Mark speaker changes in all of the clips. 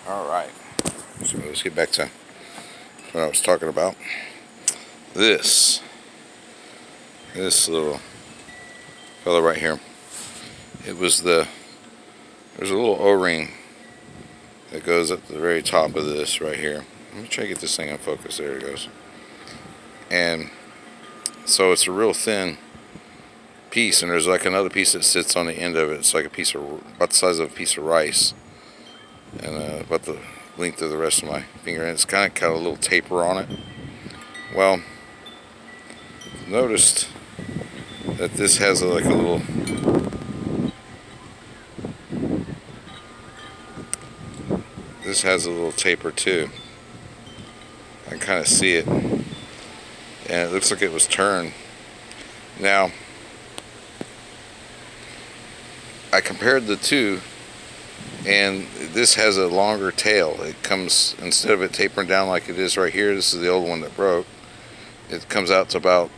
Speaker 1: Alright, so let's get back to what I was talking about. This little fella right here, there's a little O-ring that goes up to the very top of this right here. Let me try to get this thing in focus. There it goes. And so it's a real thin piece, and there's like another piece that sits on the end of it. It's like a piece of, about the size of a piece of rice, and about the length of the rest of my finger, and it's kind of got a little taper on it. Well, noticed that this has like a little taper too. I can kind of see it, and it looks like it was turned. Now, I compared the two, and this has a longer tail. It comes, instead of it tapering down like it is right here, this is the old one that broke, it comes out to about,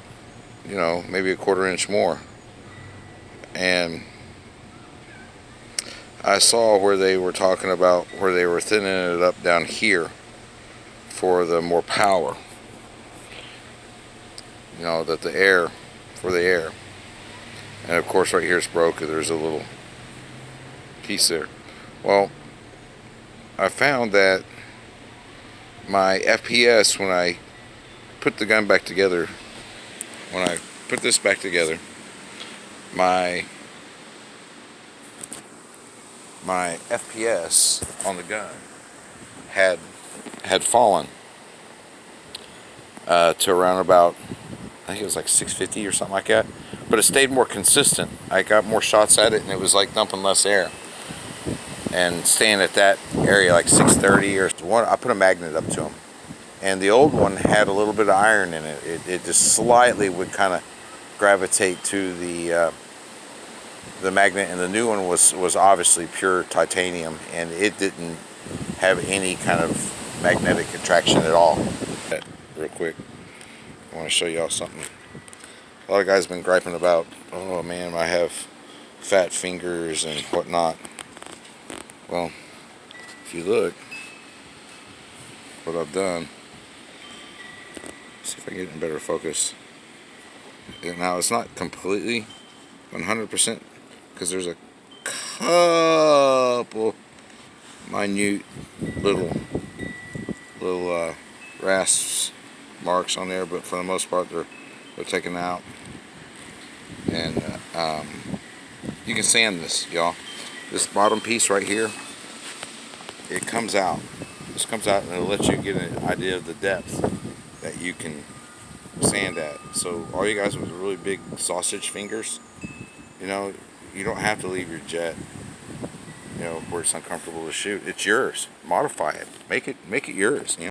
Speaker 1: maybe a 1/4 inch more. And I saw where they were talking about where they were thinning it up down here for the more power, that the air, for the air. And of course right here it's broke, there's a little piece there. Well, I found that my FPS, when I put the gun back together, when I put this back together, my FPS on the gun had fallen to around about, I think it was like 650 or something like that, but it stayed more consistent. I got more shots at it, and it was like dumping less air and staying at that area like 630 or one. I put a magnet up to them, and the old one had a little bit of iron in it. It just slightly would kind of gravitate to the magnet, and the new one was obviously pure titanium, and it didn't have any kind of magnetic attraction at all. Real quick, I want to show y'all something. A lot of guys have been griping about, oh man, I have fat fingers and whatnot. Well, if you look what I've done, see if I can get in better focus. And now it's not completely 100%, because there's a couple minute little rasps, marks on there, but for the most part they're taken out. And you can sand this, y'all. This bottom piece right here, it comes out. This comes out, and it'll let you get an idea of the depth that you can sand at. So all you guys with really big sausage fingers, you don't have to leave your jet where it's uncomfortable to shoot. It's yours. Modify it. Make it yours.